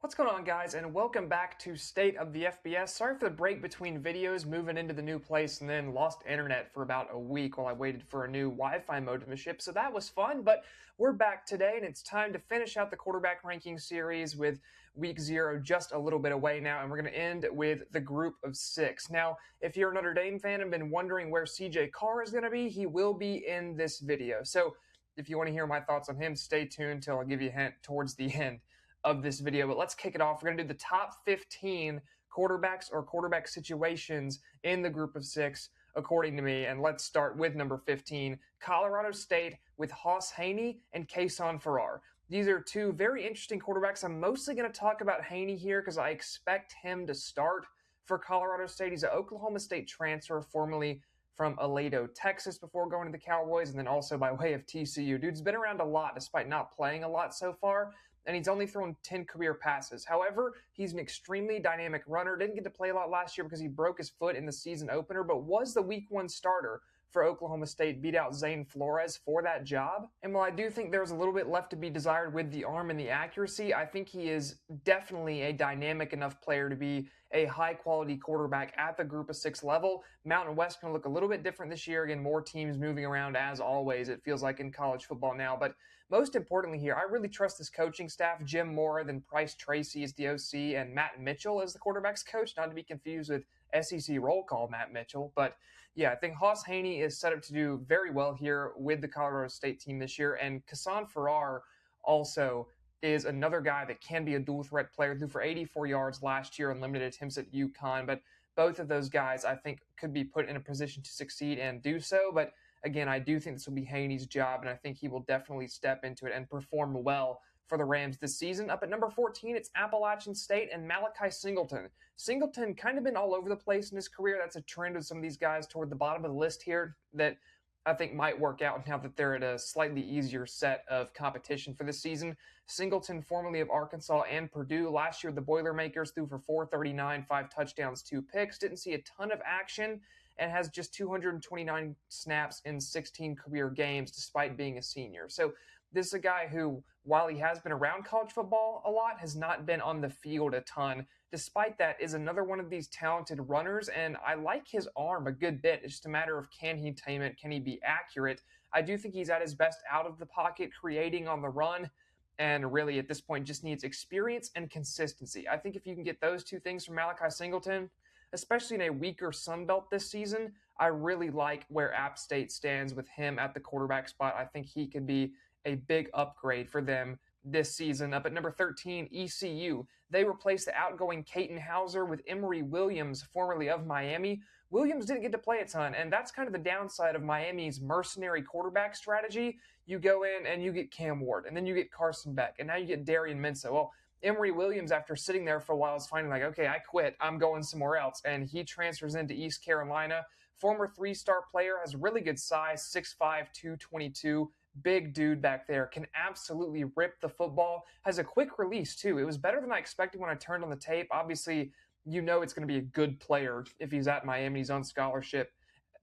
What's going on, guys, and welcome back to State of the FBS. Sorry for the break between videos, moving into the new place, and then lost internet for about a week while I waited for a new Wi-Fi modem to ship, so that was fun, but we're back today, and it's time to finish out the quarterback ranking series with Week 0 just a little bit away now, and we're going to end with the group of 6. Now, if you're a Notre Dame fan and been wondering where CJ Carr is going to be, he will be in this video. So if you want to hear my thoughts on him, stay tuned till I'll give you a hint towards the end of this video. But let's kick it off. We're going to do the top 15 quarterbacks or quarterback situations in the group of 6, according to me. And let's start with number 15, Colorado State, with Hauss Hejny and Kason Farrar. These are two very interesting quarterbacks. I'm mostly going to talk about Hejny here because I expect him to start for Colorado State. He's an Oklahoma State transfer, formerly from Aledo, Texas, before going to the Cowboys, and then also by way of TCU. Dude's been around a lot despite not playing a lot so far, and he's only thrown 10 career passes. However, he's an extremely dynamic runner. Didn't get to play a lot last year because he broke his foot in the season opener, but was the Week 1 starter for Oklahoma State, beat out Zane Flores for that job. And while I do think there's a little bit left to be desired with the arm and the accuracy, I think he is definitely a dynamic enough player to be a high-quality quarterback at the Group of 6 level. Mountain West going to look a little bit different this year. Again, more teams moving around as always, it feels like in college football now. But most importantly here, I really trust this coaching staff. Jim Mora, then Price Tracy is the OC, and Matt Mitchell is the quarterback's coach, not to be confused with SEC roll call Matt Mitchell. But yeah, I think Hauss Hejny is set up to do very well here with the Colorado State team this year. And Kason Farrar also is another guy that can be a dual threat player, threw for 84 yards last year on limited attempts at UConn. But both of those guys, I think, could be put in a position to succeed and do so. But again, I do think this will be Hejny's job, and I think he will definitely step into it and perform well for the Rams this season. Up at number 14, it's Appalachian State and Malachi Singleton. Singleton kind of been all over the place in his career. That's a trend with some of these guys toward the bottom of the list here that I think might work out now that they're at a slightly easier set of competition for this season. Singleton, formerly of Arkansas and Purdue, last year the Boilermakers, threw for 439, 5 touchdowns, 2 picks. Didn't see a ton of action and has just 229 snaps in 16 career games despite being a senior. So this is a guy who, while he has been around college football a lot, has not been on the field a ton. Despite that, is another one of these talented runners, and I like his arm a good bit. It's just a matter of can he tame it, can he be accurate. I do think he's at his best out of the pocket, creating on the run, and really at this point just needs experience and consistency. I think if you can get those two things from Malachi Singleton, especially in a weaker Sun Belt this season, I really like where App State stands with him at the quarterback spot. I think he could be a big upgrade for them this season. Up at number 13, ECU. They replaced the outgoing Caton Hauser with Emory Williams, formerly of Miami. Williams didn't get to play a ton, and that's kind of the downside of Miami's mercenary quarterback strategy. You go in and you get Cam Ward, and then you get Carson Beck, and now you get Darian Mensah. Well, Emory Williams, after sitting there for a while, is finally like, okay, I quit. I'm going somewhere else. And he transfers into East Carolina. Former 3-star player, has really good size, 6'5", 222. Big dude back there, can absolutely rip the football, has a quick release too. It was better than I expected when I turned on the tape. Obviously, you know it's going to be a good player if he's at Miami. He's on scholarship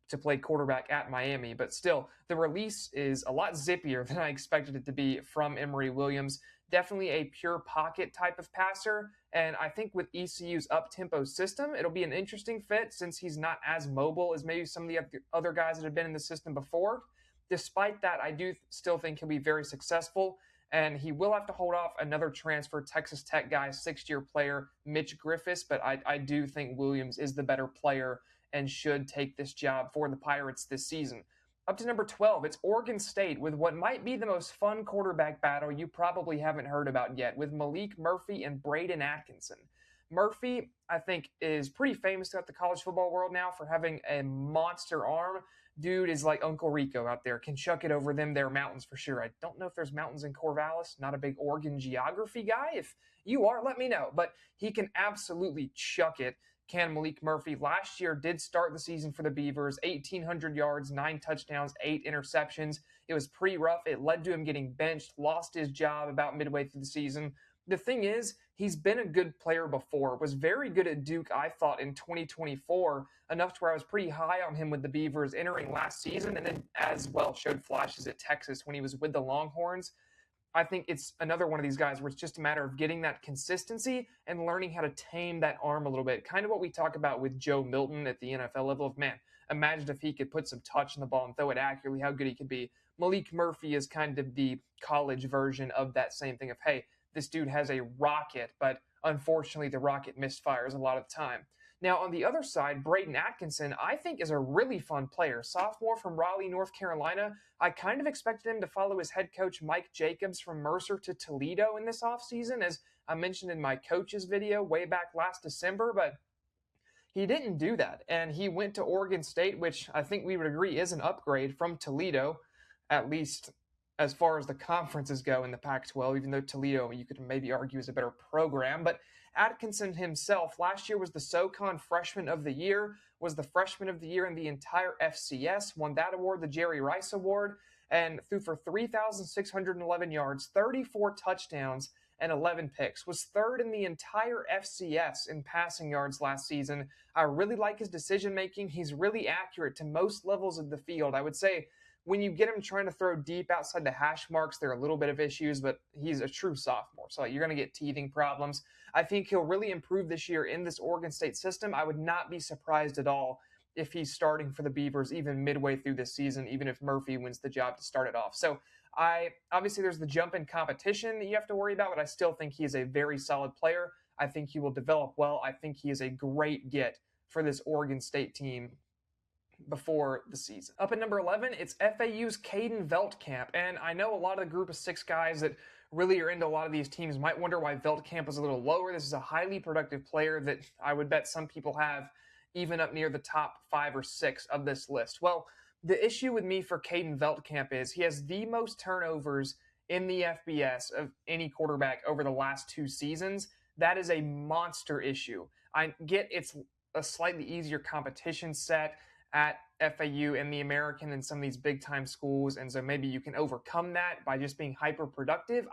to play quarterback at Miami, but still, the release is a lot zippier than I expected it to be from Emory Williams. Definitely a pure pocket type of passer, and I think with ECU's up-tempo system, it'll be an interesting fit since he's not as mobile as maybe some of the other guys that have been in the system before. Despite that, I do still think he'll be very successful, and he will have to hold off another transfer Texas Tech guy, 6th-year player Mitch Griffiths, but I do think Williams is the better player and should take this job for the Pirates this season. Up to number 12, it's Oregon State with what might be the most fun quarterback battle you probably haven't heard about yet, with Malik Murphy and Braden Atkinson. Murphy, I think, is pretty famous throughout the college football world now for having a monster arm. Dude is like Uncle Rico out there, can chuck it over them there mountains for sure. I don't know if there's mountains in Corvallis, not a big Oregon geography guy. If you are, let me know. But he can absolutely chuck it, can Malik Murphy. Last year did start the season for the Beavers, 1,800 yards, 9 touchdowns, 8 interceptions. It was pretty rough. It led to him getting benched, lost his job about midway through the season. The thing is, he's been a good player before, was very good at Duke, I thought, in 2024, enough to where I was pretty high on him with the Beavers entering last season, and then as well showed flashes at Texas when he was with the Longhorns. I think it's another one of these guys where it's just a matter of getting that consistency and learning how to tame that arm a little bit. Kind of what we talk about with Joe Milton at the NFL level of, man, imagine if he could put some touch on the ball and throw it accurately, how good he could be. Malik Murphy is kind of the college version of that same thing of, hey, this dude has a rocket, but unfortunately the rocket misfires a lot of the time. Now, on the other side, Brayden Atkinson, I think, is a really fun player. Sophomore from Raleigh, North Carolina. I kind of expected him to follow his head coach, Mike Jacobs, from Mercer to Toledo in this offseason, as I mentioned in my coach's video way back last December, but he didn't do that. And he went to Oregon State, which I think we would agree is an upgrade from Toledo, at least as far as the conferences go in the Pac-12, even though Toledo, you could maybe argue, is a better program. But Atkinson himself last year was the SoCon Freshman of the Year, was the Freshman of the Year in the entire FCS, won that award, the Jerry Rice Award, and threw for 3,611 yards, 34 touchdowns, and 11 picks, was third in the entire FCS in passing yards last season. I really like his decision making. He's really accurate to most levels of the field. I would say when you get him trying to throw deep outside the hash marks, there are a little bit of issues, but he's a true sophomore, so you're going to get teething problems. I think he'll really improve this year in this Oregon State system. I would not be surprised at all if he's starting for the Beavers even midway through this season, even if Murphy wins the job to start it off. So obviously there's the jump in competition that you have to worry about, but I still think he is a very solid player. I think he will develop well. I think he is a great get for this Oregon State team before the season. Up at number 11, it's FAU's Caden Veltkamp. And I know a lot of the group of 6 guys that really are into a lot of these teams might wonder why Veltkamp is a little lower. This is a highly productive player that I would bet some people have even up near the top 5 or 6 of this list. Well, the issue with me for Caden Veltkamp is he has the most turnovers in the FBS of any quarterback over the last 2 seasons. That is a monster issue. I get it's a slightly easier competition set at FAU and the American and some of these big time schools, and so maybe you can overcome that by just being hyper productive.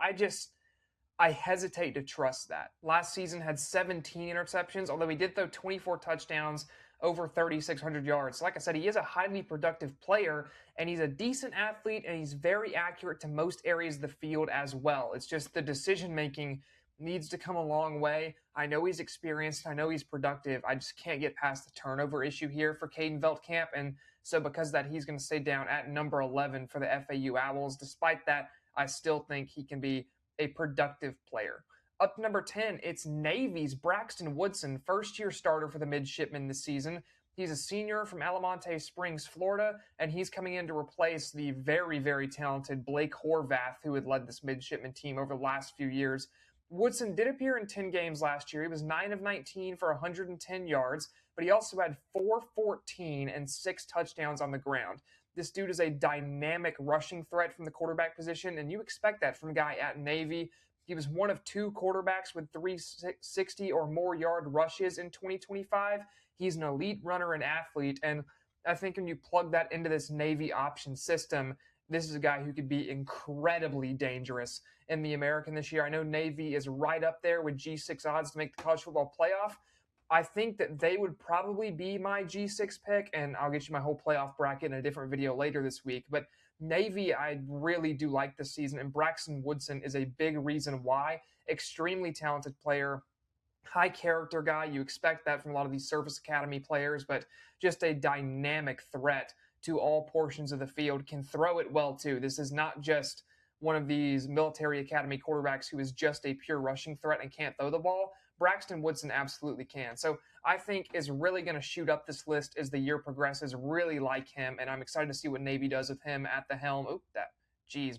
I hesitate to trust that. Last season had 17 interceptions, although he did throw 24 touchdowns, over 3,600 yards. Like I said, he is a highly productive player, and he's a decent athlete, and he's very accurate to most areas of the field as well. It's just the decision making needs to come a long way. I know he's experienced. I know he's productive. I just can't get past the turnover issue here for Caden Veltkamp. And so because of that, he's going to stay down at number 11 for the FAU Owls. Despite that, I still think he can be a productive player. Up to number 10, it's Navy's Braxton Woodson, first-year starter for the Midshipmen this season. He's a senior from Almonte Springs, Florida, and he's coming in to replace the very, very talented Blake Horvath, who had led this Midshipmen team over the last few years. Woodson did appear in 10 games last year. He was 9 of 19 for 110 yards, but he also had 414 and 6 touchdowns on the ground. This dude is a dynamic rushing threat from the quarterback position, and you expect that from a guy at Navy. He was one of 2 quarterbacks with 360 or more yard rushes in 2025. He's an elite runner and athlete, and I think when you plug that into this Navy option system, this is a guy who could be incredibly dangerous in the American this year. I know Navy is right up there with G6 odds to make the college football playoff. I think that they would probably be my G6 pick, and I'll get you my whole playoff bracket in a different video later this week. But Navy, I really do like this season, and Braxton Woodson is a big reason why. Extremely talented player, high character guy. You expect that from a lot of these Service Academy players, but just a dynamic threat to all portions of the field, can throw it well too. This is not just one of these military academy quarterbacks who is just a pure rushing threat and can't throw the ball. Braxton Woodson absolutely can. So I think is really going to shoot up this list as the year progresses. Really like him, and I'm excited to see what Navy does with him at the helm.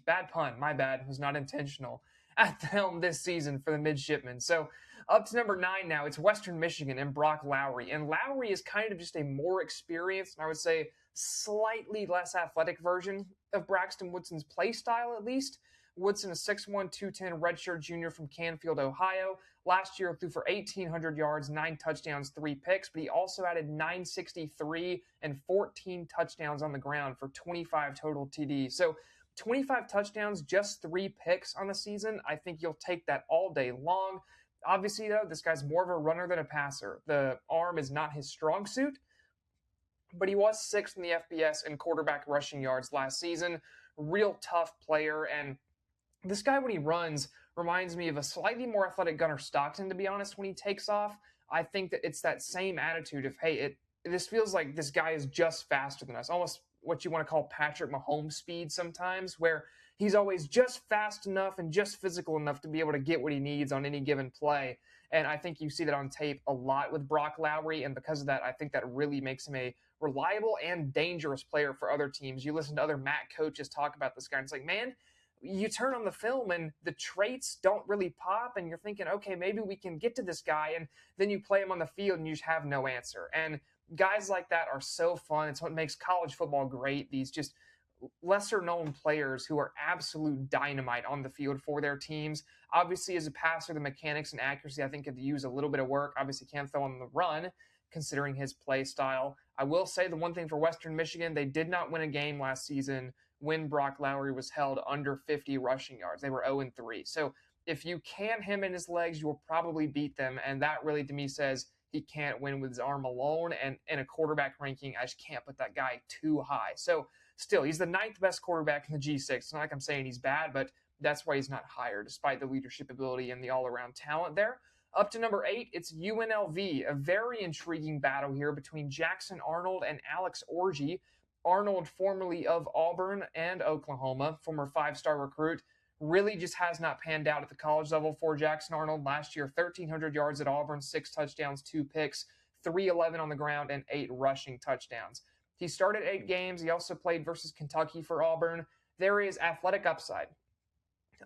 Bad pun. My bad. It was not intentional. At the helm this season for the Midshipmen. So up to number 9 now, it's Western Michigan and Brock Lowry. And Lowry is kind of just a more experienced, and I would say slightly less athletic version of Braxton Woodson's play style, at least. Woodson is 6'1", 210, redshirt junior from Canfield, Ohio. Last year threw for 1,800 yards, 9 touchdowns, 3 picks, but he also added 963 and 14 touchdowns on the ground for 25 total TDs. So 25 touchdowns, just 3 picks on the season. I think you'll take that all day long. Obviously, though, this guy's more of a runner than a passer. The arm is not his strong suit, but he was 6th in the FBS in quarterback rushing yards last season. Real tough player, and This guy, when he runs, reminds me of a slightly more athletic Gunnar Stockton, to be honest, when he takes off. I think that it's that same attitude of, hey, this feels like this guy is just faster than us, almost what you want to call Patrick Mahomes speed sometimes, where he's always just fast enough and just physical enough to be able to get what he needs on any given play. And I think you see that on tape a lot with Brock Lowry. And because of that, I think that really makes him a reliable and dangerous player for other teams. You listen to other MAC coaches talk about this guy, and it's like, man, you turn on the film and the traits don't really pop, and you're thinking, okay, maybe we can get to this guy, and then you play him on the field and you just have no answer. And guys like that are so fun. It's what makes college football great. These just lesser known players who are absolute dynamite on the field for their teams. Obviously, as a passer, the mechanics and accuracy I think could use a little bit of work. Obviously, can't throw on the run considering his play style. I will say the one thing for Western Michigan, they did not win a game last season when Brock Lowry was held under 50 rushing yards. They were 0-3. So if you can him in his legs, you will probably beat them. And that really, to me, says he can't win with his arm alone. And in a quarterback ranking, I just can't put that guy too high. So still, he's the 9th best quarterback in the G6. It's not like I'm saying he's bad, but that's why he's not higher, despite the leadership ability and the all-around talent there. Up to number 8, it's UNLV, a very intriguing battle here between Jackson Arnold and Alex Orji. Arnold, formerly of Auburn and Oklahoma, former 5-star recruit, really just has not panned out at the college level for Jackson Arnold. Last year, 1,300 yards at Auburn, 6 touchdowns, 2 picks, 311 on the ground, and 8 rushing touchdowns. He started 8 games. He also played versus Kentucky for Auburn. There is athletic upside.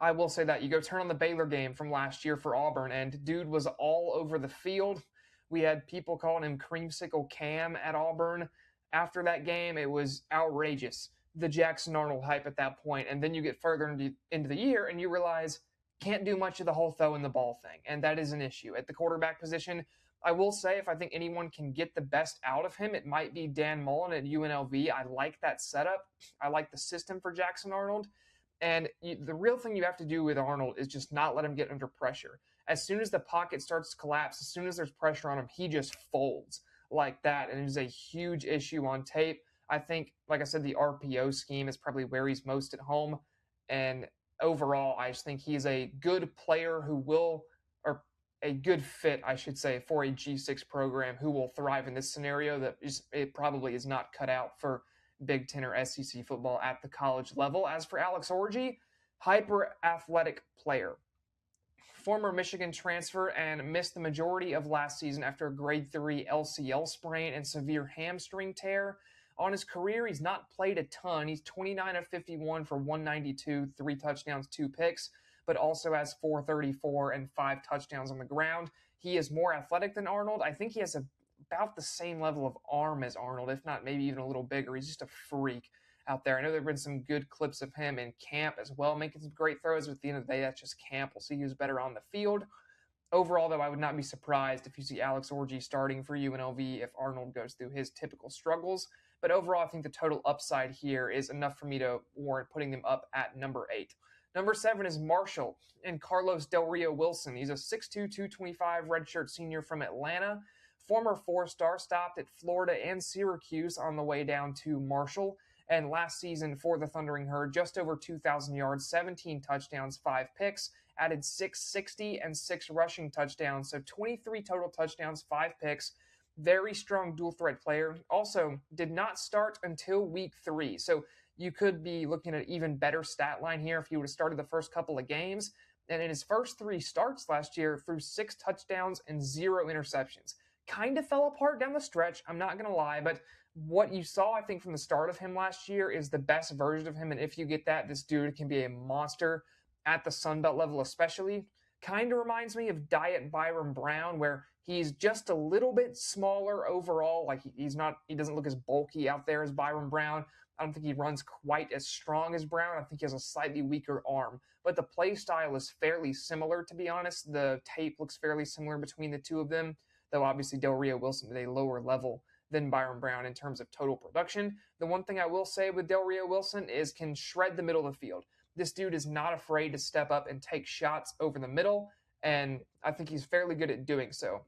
I will say that. You go turn on the Baylor game from last year for Auburn, and dude was all over the field. We had people calling him Creamsicle Cam at Auburn. After that game, it was outrageous, the Jackson Arnold hype at that point. And then you get further into the year, and you realize can't do much of the whole throwing the ball thing, and that is an issue. At the quarterback position, I will say if I think anyone can get the best out of him, it might be Dan Mullen at UNLV. I like that setup. I like the system for Jackson Arnold. And the real thing you have to do with Arnold is just not let him get under pressure. As soon as the pocket starts to collapse, as soon as there's pressure on him, he just folds like that. And it is a huge issue on tape. I think, like I said, the RPO scheme is probably where he's most at home. And overall, I just think he's a good player who will, or a good fit, I should say, for a G6 program who will thrive in this scenario that it probably is not cut out for Big Ten or SEC football at the college level. As for Alex Orji, hyper athletic player. Former Michigan transfer and missed the majority of last season after a grade 3 LCL sprain and severe hamstring tear. On his career, he's not played a ton. He's 29 of 51 for 192, 3 touchdowns, 2 picks, but also has 434 and 5 touchdowns on the ground. He is more athletic than Arnold. I think he has about the same level of arm as Arnold, if not maybe even a little bigger. He's just a freak out there. I know there have been some good clips of him in camp as well, making some great throws, but at the end of the day, that's just camp. We'll see who's better on the field. Overall, though, I would not be surprised if you see Alex Orji starting for UNLV if Arnold goes through his typical struggles. But overall, I think the total upside here is enough for me to warrant putting them up at number 8. Number 7 is Marshall and Carlos Del Rio Wilson. He's a 6'2", 225 redshirt senior from Atlanta. Former 4-star, stopped at Florida and Syracuse on the way down to Marshall. And last season for the Thundering Herd, just over 2,000 yards, 17 touchdowns, 5 picks, added 660 and 6 rushing touchdowns. So 23 total touchdowns, 5 picks. Very strong dual threat player. Also did not start until week 3. So you could be looking at an even better stat line here if he would have started the first couple of games. And in his first 3 starts last year, threw 6 touchdowns and 0 interceptions. Kind of fell apart down the stretch, I'm not going to lie, but what you saw, I think, from the start of him last year is the best version of him, and if you get that, this dude can be a monster at the Sun Belt level especially. Kind of reminds me of Diet Byron Brown, where he's just a little bit smaller overall. Like, he doesn't look as bulky out there as Byron Brown. I don't think he runs quite as strong as Brown. I think he has a slightly weaker arm, but the play style is fairly similar, to be honest. The tape looks fairly similar between the two of them, though obviously Del Rio Wilson at a lower level than Byron Brown in terms of total production. The one thing I will say with Del Rio Wilson is can shred the middle of the field. This dude is not afraid to step up and take shots over the middle, and I think he's fairly good at doing so.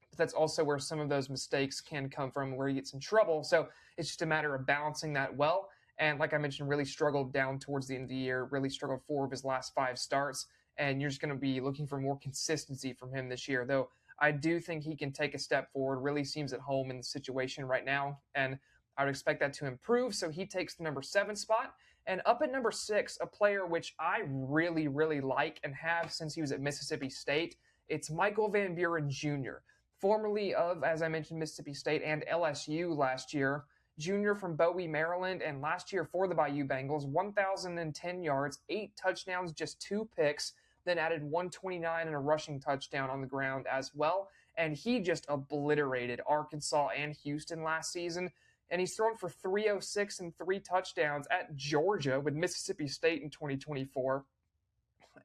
But that's also where some of those mistakes can come from, where he gets in trouble. So it's just a matter of balancing that well. And like I mentioned, really struggled down towards the end of the year, really struggled 4 of his last 5 starts. And you're just going to be looking for more consistency from him this year, though I do think he can take a step forward, really seems at home in the situation right now. And I would expect that to improve. So he takes the number 7 spot. And up at number 6, a player which I really, really like and have since he was at Mississippi State, it's Michael Van Buren Jr., formerly of, as I mentioned, Mississippi State and LSU last year. Junior from Bowie, Maryland, and last year for the Bayou Bengals, 1,010 yards, 8 touchdowns, just 2 picks, then added 129 and a rushing touchdown on the ground as well. And he just obliterated Arkansas and Houston last season. And he's thrown for 306 and 3 touchdowns at Georgia with Mississippi State in 2024.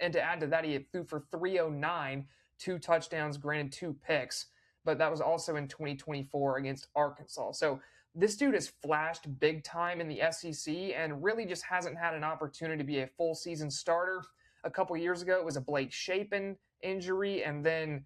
And to add to that, he threw for 309, 2 touchdowns, granted 2 picks, but that was also in 2024 against Arkansas. So this dude has flashed big time in the SEC and really just hasn't had an opportunity to be a full season starter. A couple years ago, it was a Blake Shapen injury, and then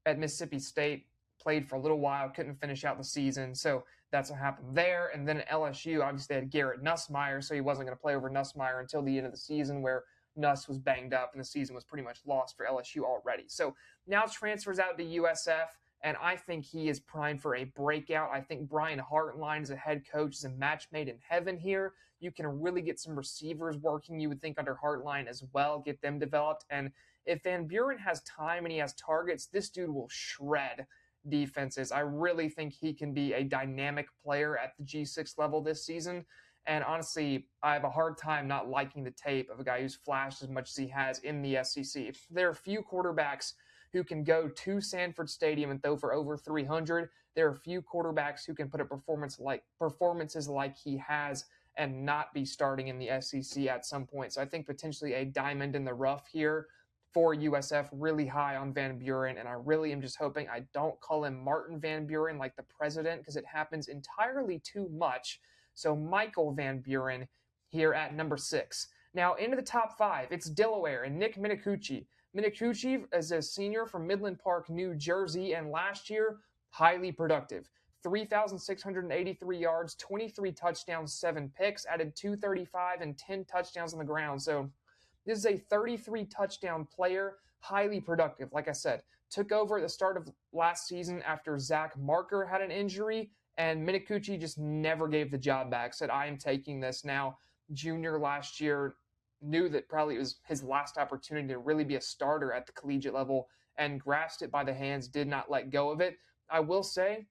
at Mississippi State, played for a little while, couldn't finish out the season. So that's what happened there. And then at LSU, obviously, they had Garrett Nussmeier, so he wasn't going to play over Nussmeier until the end of the season, where Nuss was banged up and the season was pretty much lost for LSU already. So now transfers out to USF, and I think he is primed for a breakout. I think Brian Hartline as a head coach is a match made in heaven here. You can really get some receivers working, you would think, under Hartline as well, get them developed. And if Van Buren has time and he has targets, this dude will shred defenses. I really think he can be a dynamic player at the G6 level this season. And honestly, I have a hard time not liking the tape of a guy who's flashed as much as he has in the SEC. There are few quarterbacks who can go to Sanford Stadium and throw for over 300. There are few quarterbacks who can put up performances like he has and not be starting in the SEC at some point. So I think potentially a diamond in the rough here for USF, really high on Van Buren, and I really am just hoping I don't call him Martin Van Buren like the president, because it happens entirely too much. So Michael Van Buren here at number 6. Now into the top 5, it's Delaware and Nick Minicucci. Minicucci is a senior from Midland Park, New Jersey, and last year, highly productive. 3,683 yards, 23 touchdowns, 7 picks, added 235 and 10 touchdowns on the ground. So this is a 33 touchdown player, highly productive. Like I said, took over at the start of last season after Zach Marker had an injury, and Minicucci just never gave the job back. Said, I am taking this now. Junior last year knew that probably it was his last opportunity to really be a starter at the collegiate level and grasped it by the hands, did not let go of it. I will say,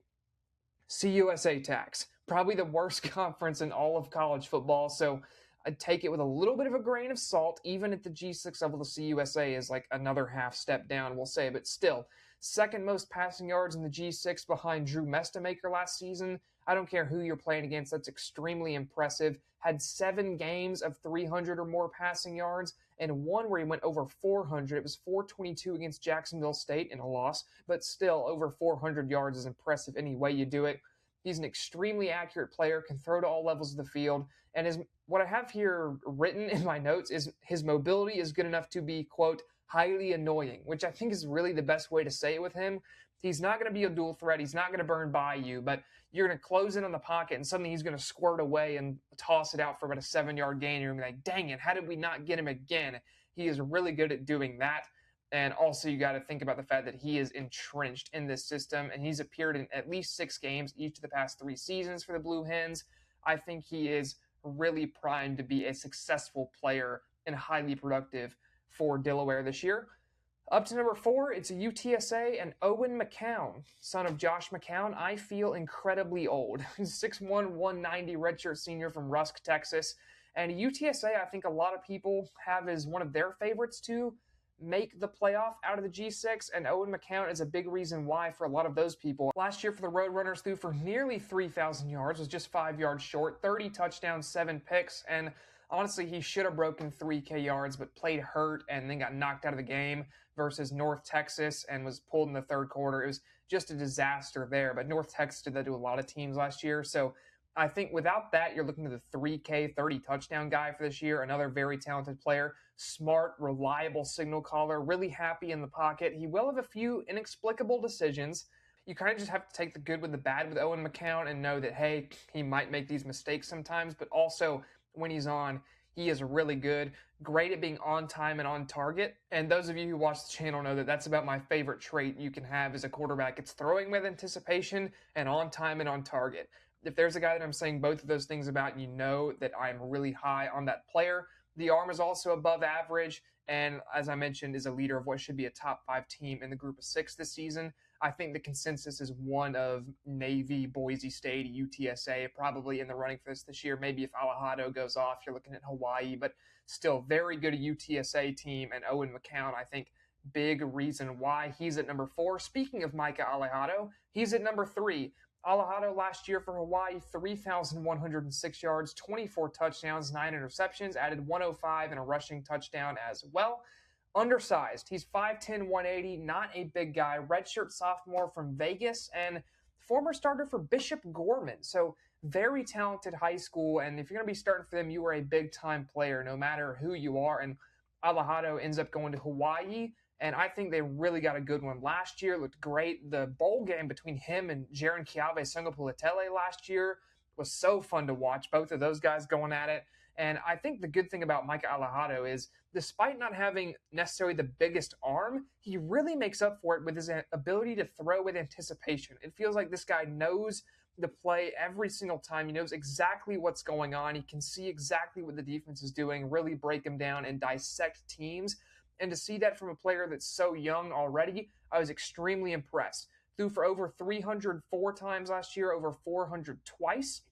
CUSA tax, probably the worst conference in all of college football. So I'd take it with a little bit of a grain of salt. Even at the G6 level, the CUSA is like another half step down, we'll say. But still, second most passing yards in the G6 behind Drew Mestamaker last season. I don't care who you're playing against. That's extremely impressive. Had 7 games of 300 or more passing yards, and one where he went over 400. It was 422 against Jacksonville State in a loss, but still over 400 yards is impressive any way you do it. He's an extremely accurate player, can throw to all levels of the field, and what I have here written in my notes is his mobility is good enough to be, quote, highly annoying, which I think is really the best way to say it with him. He's not going to be a dual threat. He's not going to burn by you, but you're going to close in on the pocket and suddenly he's going to squirt away and toss it out for about a 7-yard gain. You're going to be like, dang it, how did we not get him again? He is really good at doing that. And also you got to think about the fact that he is entrenched in this system, and he's appeared in at least 6 games each of the past 3 seasons for the Blue Hens. I think he is really primed to be a successful player and highly productive for Delaware this year. Up to number 4, it's a UTSA and Owen McCown, son of Josh McCown. I feel incredibly old. 6'1", 190 redshirt senior from Rusk, Texas. And UTSA, I think a lot of people have as one of their favorites to make the playoff out of the G6, and Owen McCown is a big reason why for a lot of those people. Last year for the Roadrunners, threw for nearly 3,000 yards, was just 5 yards short, 30 touchdowns, 7 picks, and honestly, he should have broken 3K yards, but played hurt and then got knocked out of the game versus North Texas and was pulled in the third quarter. It was just a disaster there, but North Texas did that to a lot of teams last year, so I think without that, you're looking at the 3K, 30 touchdown guy for this year, another very talented player, smart, reliable signal caller, really happy in the pocket. He will have a few inexplicable decisions. you kind of just have to take the good with the bad with Owen McCown and know that, hey, he might make these mistakes sometimes, but also when he's on, he is really good, great at being on time and on target. And those of you who watch the channel know that that's about my favorite trait you can have as a quarterback. It's throwing with anticipation and on time and on target. If there's a guy that I'm saying both of those things about, you know that I'm really high on that player. The arm is also above average, and as I mentioned, is a leader of what should be a top 5 team in the group of 6 this season. I think the consensus is one of Navy, Boise State, UTSA, probably in the running for this year. Maybe if Alejado goes off, you're looking at Hawaii, but still very good UTSA team. And Owen McCown, I think, big reason why he's at number 4. Speaking of Micah Alejado, he's at number 3. Alejado last year for Hawaii, 3,106 yards, 24 touchdowns, 9 interceptions, added 105 and a rushing touchdown as well. Undersized. He's 5'10", 180, not a big guy. Redshirt sophomore from Vegas and former starter for Bishop Gorman. So very talented high school. And if you're going to be starting for them, you are a big-time player no matter who you are. And Alejado ends up going to Hawaii. And I think they really got a good one last year. Looked great. The bowl game between him and Jaron Kiave Sengapuletele last year was so fun to watch. Both of those guys going at it. And I think the good thing about Micah Alejado is, despite not having necessarily the biggest arm, he really makes up for it with his ability to throw with anticipation. It feels like this guy knows the play every single time. He knows exactly what's going on. He can see exactly what the defense is doing, really break them down and dissect teams. And to see that from a player that's so young already, I was extremely impressed. Threw for over 300 4 times last year, over 400 twice.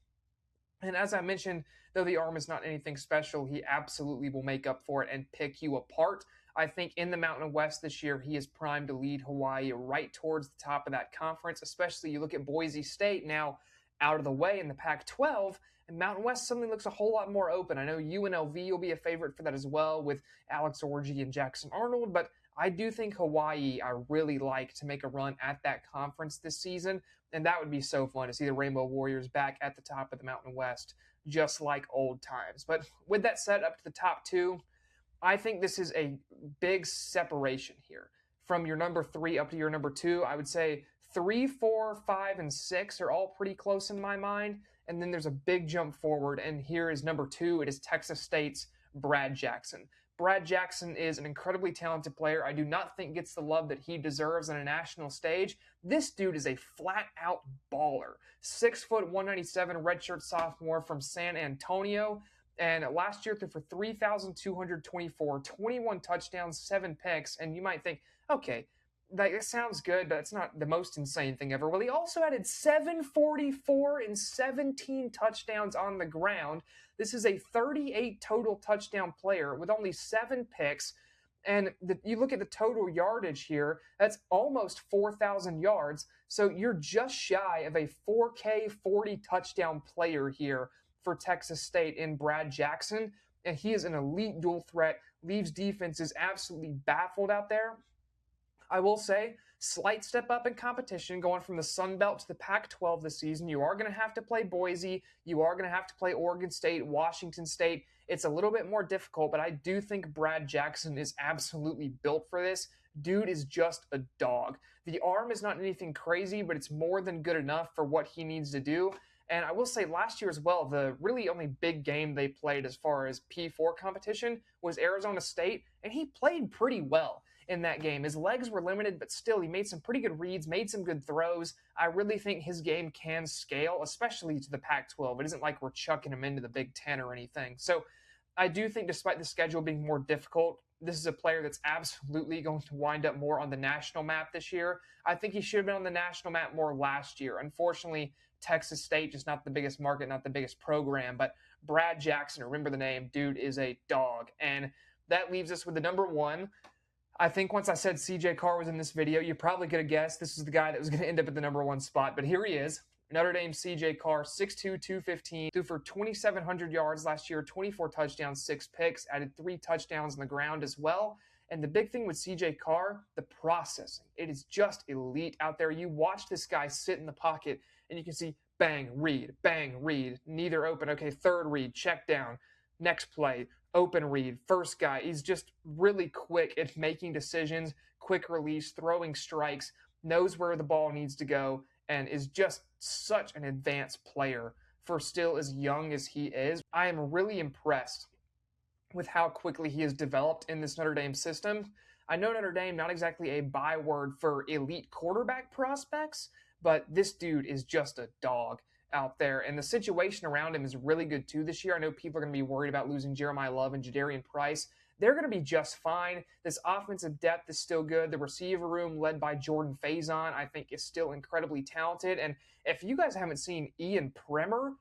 And as I mentioned, though the arm is not anything special, he absolutely will make up for it and pick you apart. I think in the Mountain West this year, he is primed to lead Hawaii right towards the top of that conference, especially you look at Boise State now out of the way in the Pac-12, and Mountain West suddenly looks a whole lot more open. I know UNLV will be a favorite for that as well with Alex Orji and Jackson Arnold, but I do think Hawaii I really like to make a run at that conference this season, and that would be so fun to see the Rainbow Warriors back at the top of the Mountain West, just like old times. But with that said, up to the top 2, I think this is a big separation here. From your number 3 up to your number 2, I would say 3, 4, 5, and 6 are all pretty close in my mind. And then there's a big jump forward, and here is number 2. It is Texas State's Brad Jackson. Brad Jackson is an incredibly talented player. I do not think gets the love that he deserves on a national stage. This dude is a flat-out baller. 6 foot, 197, redshirt sophomore from San Antonio. And last year threw for 3,224, 21 touchdowns, 7 picks. And you might think, okay, that sounds good, but it's not the most insane thing ever. Well, he also added 744 and 17 touchdowns on the ground. This is a 38 total touchdown player with only 7 picks. And you look at the total yardage here, that's almost 4,000 yards. So you're just shy of a 4K 40 touchdown player here for Texas State in Brad Jackson. And he is an elite dual threat, leaves defenses absolutely baffled out there. I will say, slight step up in competition going from the Sun Belt to the Pac-12 this season. You are going to have to play Boise. You are going to have to play Oregon State, Washington State. It's a little bit more difficult, but I do think Brad Jackson is absolutely built for this. Dude is just a dog. The arm is not anything crazy, but it's more than good enough for what he needs to do. And I will say last year as well, the really only big game they played as far as P4 competition was Arizona State, and he played pretty well in that game. His legs were limited, but still he made some pretty good reads, made some good throws. I really think his game can scale, especially to the Pac-12. It isn't like we're chucking him into the Big Ten or anything. So I do think despite the schedule being more difficult, this is a player that's absolutely going to wind up more on the national map this year. I think he should have been on the national map more last year. Unfortunately, Texas State, just not the biggest market, not the biggest program. But Brad Jackson, remember the name, dude is a dog. And that leaves us with the number 1. I think once I said CJ Carr was in this video, you probably could have guessed this is the guy that was going to end up at the number 1 spot. But here he is, Notre Dame CJ Carr, 6'2", 215, threw for 2,700 yards last year, 24 touchdowns, 6 picks, added 3 touchdowns on the ground as well. And the big thing with CJ Carr, the processing. It is just elite out there. You watch this guy sit in the pocket, and you can see bang, read, neither open. Okay, third read, check down, next play, open read, first guy. He's just really quick at making decisions, quick release, throwing strikes. knows where the ball needs to go, and is just such an advanced player for still as young as he is. I am really impressed with how quickly he has developed in this Notre Dame system. I know Notre Dame, not exactly a byword for elite quarterback prospects, but this dude is just a dog out there. And the situation around him is really good too this year. I know people are going to be worried about losing Jeremiah Love and Jadarian Price. They're going to be just fine. This offensive depth is still good. The receiver room, led by Jordan Faison, I think is still incredibly talented. And if you guys haven't seen Ian Primer,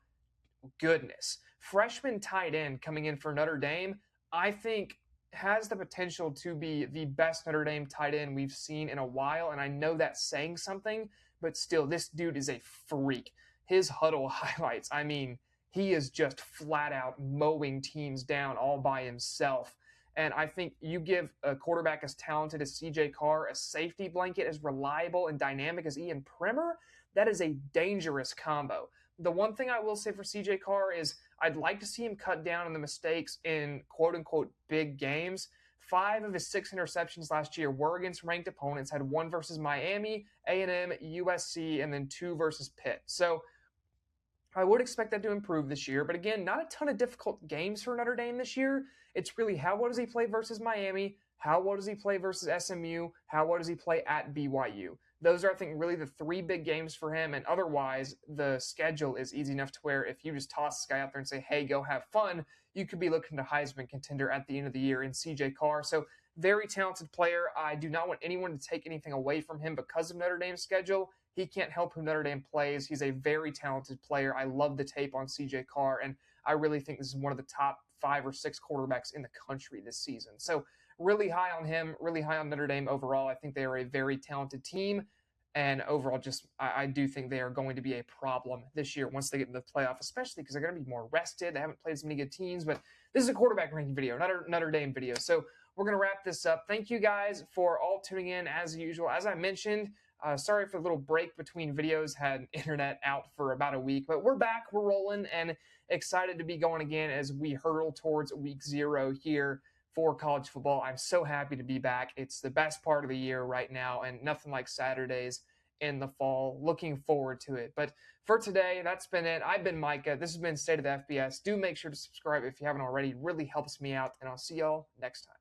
goodness. Freshman tight end coming in for Notre Dame, I think has the potential to be the best Notre Dame tight end we've seen in a while. And I know that's saying something, but still, this dude is a freak. His huddle highlights, I mean, he is just flat out mowing teams down all by himself. And I think you give a quarterback as talented as CJ Carr, a safety blanket as reliable and dynamic as Ian Primer, that is a dangerous combo. The one thing I will say for CJ Carr is I'd like to see him cut down on the mistakes in quote unquote big games. 5 of his 6 interceptions last year were against ranked opponents, had 1 versus Miami, A&M, USC, and then 2 versus Pitt. So I would expect that to improve this year, but again, not a ton of difficult games for Notre Dame this year. It's really how well does he play versus Miami, how well does he play versus SMU, how well does he play at BYU. Those are, I think, really the 3 big games for him, and otherwise, the schedule is easy enough to where if you just toss this guy out there and say, hey, go have fun, you could be looking to Heisman contender at the end of the year in CJ Carr. So, very talented player. I do not want anyone to take anything away from him because of Notre Dame's schedule. He can't help who Notre Dame plays. He's a very talented player. I love the tape on CJ Carr, and I really think this is one of the top 5 or 6 quarterbacks in the country this season. So, really high on him, really high on Notre Dame overall. I think they are a very talented team. And overall, I do think they are going to be a problem this year once they get into the playoff, especially because they're going to be more rested. They haven't played as many good teams, but this is a quarterback ranking video, not a Notre Dame video. So we're going to wrap this up. Thank you guys for all tuning in as usual. As I mentioned, sorry for the little break between videos. Had internet out for about a week, but we're back, we're rolling, and excited to be going again as we hurtle towards week 0 here for college football. I'm so happy to be back. It's the best part of the year right now, and nothing like Saturdays in the fall. Looking forward to it. But for today, that's been it. I've been Micah. This has been State of the FBS. Do make sure to subscribe if you haven't already. It really helps me out, and I'll see y'all next time.